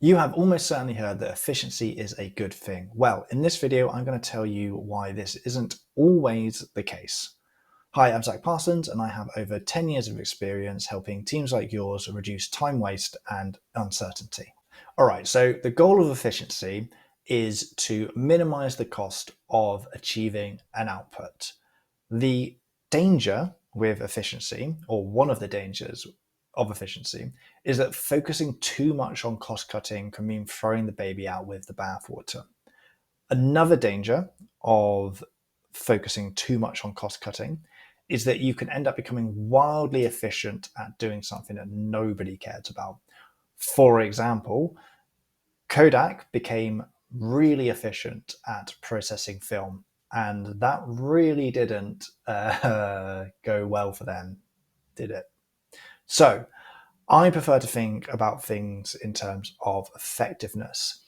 You have almost certainly heard that efficiency is a good thing. Well, in this video, I'm going to tell you why this isn't always the case. Hi, I'm Zach Parsons, and I have over 10 years of experience helping teams like yours reduce time waste and uncertainty. All right, so the goal of efficiency is to minimize the cost of achieving an output. The danger with efficiency, or one of the dangers of efficiency, is that focusing too much on cost cutting can mean throwing the baby out with the bathwater. Another danger of focusing too much on cost cutting is that you can end up becoming wildly efficient at doing something that nobody cares about. For example, Kodak became really efficient at processing film, and that really didn't go well for them, did it? So I prefer to think about things in terms of effectiveness,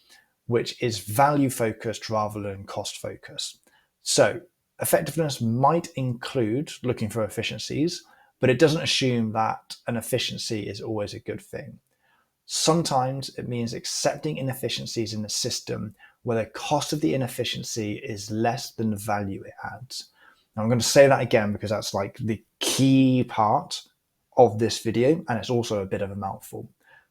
which is value focused rather than cost focused. So effectiveness might include looking for efficiencies, but it doesn't assume that an efficiency is always a good thing. Sometimes it means accepting inefficiencies in the system where the cost of the inefficiency is less than the value it adds. Now, I'm going to say that again because that's like the key part of this video, and it's also a bit of a mouthful.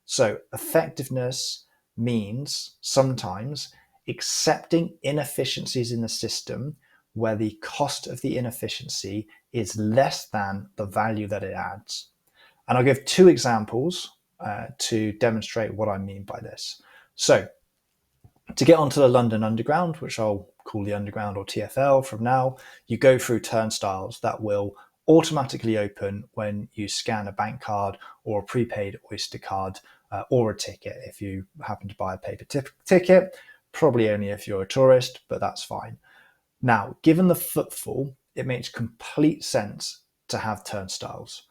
So effectiveness means sometimes accepting inefficiencies in the system where the cost of the inefficiency is less than the value that it adds. And I'll give two examples to demonstrate what I mean by this. So to get onto the London Underground, which I'll call the Underground or TfL from now, you go through turnstiles that will automatically open when you scan a bank card or a prepaid Oyster card or a ticket if you happen to buy a paper ticket, probably only if you're a tourist, but that's fine. Now, given the footfall, it makes complete sense to have turnstiles.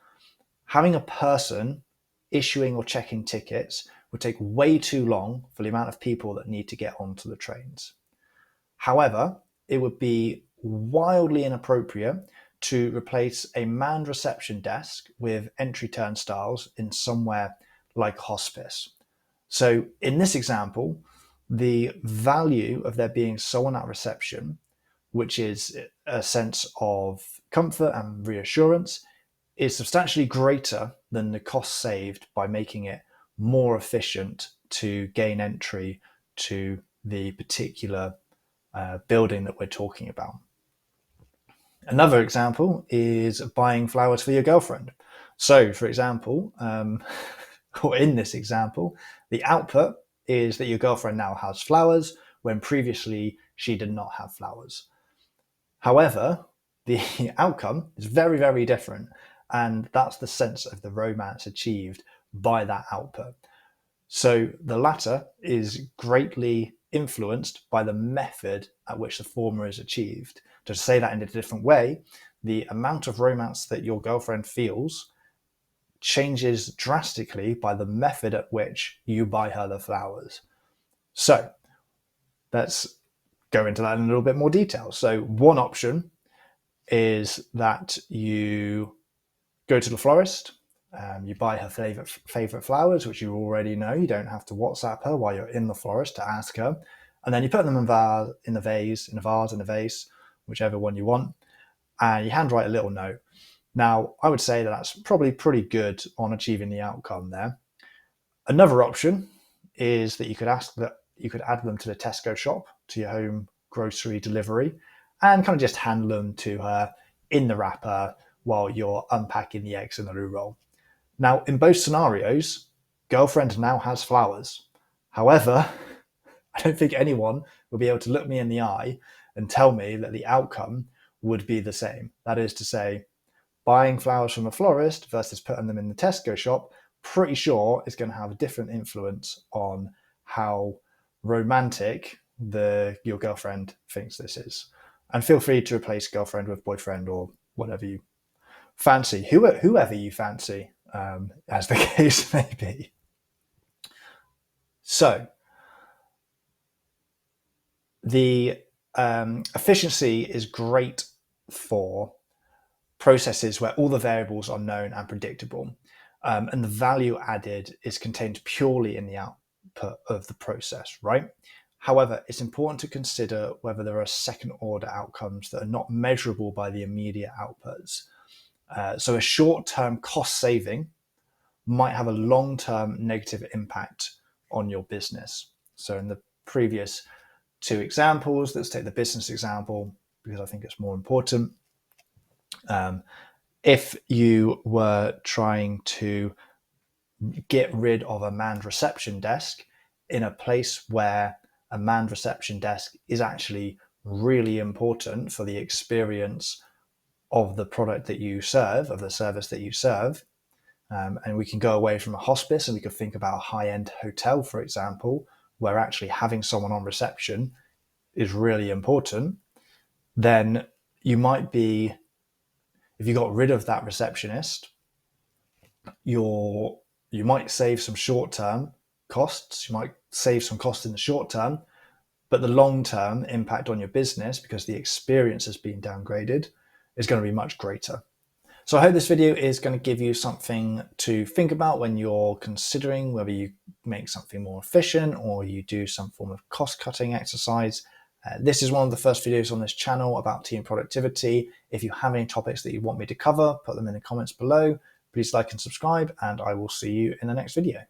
Having a person issuing or checking tickets would take way too long for the amount of people that need to get onto the trains. However, it would be wildly inappropriate to replace a manned reception desk with entry turnstiles in somewhere like hospice. So in this example, the value of there being someone at reception, which is a sense of comfort and reassurance, is substantially greater than the cost saved by making it more efficient to gain entry to the particular building that we're talking about. Another example is buying flowers for your girlfriend. So, for example, or in this example, the output is that your girlfriend now has flowers when previously she did not have flowers. However, the outcome is very, very different. And that's the sense of the romance achieved by that output. So the latter is greatly influenced by the method at which the former is achieved. To say that in a different way, the amount of romance that your girlfriend feels changes drastically by the method at which you buy her the flowers. So let's go into that in a little bit more detail. So one option is that you go to the florist, you buy her favorite flowers, which you already know. You don't have to WhatsApp her while you're in the florist to ask her. And then you put them in a vase, whichever one you want, and you handwrite a little note. Now, I would say that that's probably pretty good on achieving the outcome there. Another option is that you could add them to the Tesco shop, to your home grocery delivery, and kind of just hand them to her in the wrapper while you're unpacking the eggs in the loo roll. Now, in both scenarios, girlfriend now has flowers. However, I don't think anyone will be able to look me in the eye and tell me that the outcome would be the same. That is to say, buying flowers from a florist versus putting them in the Tesco shop, pretty sure is going to have a different influence on how romantic your girlfriend thinks this is. And feel free to replace girlfriend with boyfriend or whatever you fancy, whoever you fancy, as the case may be. So the efficiency is great for processes where all the variables are known and predictable, and the value added is contained purely in the output output of the process, right? However, it's important to consider whether there are second order outcomes that are not measurable by the immediate outputs. So a short-term cost saving might have a long-term negative impact on your business. So in the previous two examples, let's take the business example because I think it's more important. If you were trying to get rid of a manned reception desk in a place where a manned reception desk is actually really important for the experience of the product that you serve, of the service that you serve. And we can go away from a hospice and we could think about a high-end hotel, for example, where actually having someone on reception is really important. Then you might be, if you got rid of that receptionist, you might save some short-term costs. You might save some costs in the short term, but the long-term impact on your business, because the experience has been downgraded, is going to be much greater. So I hope this video is going to give you something to think about when you're considering whether you make something more efficient or you do some form of cost-cutting exercise. This is one of the first videos on this channel about team productivity. If you have any topics that you want me to cover, put them in the comments below. Please like and subscribe, and I will see you in the next video.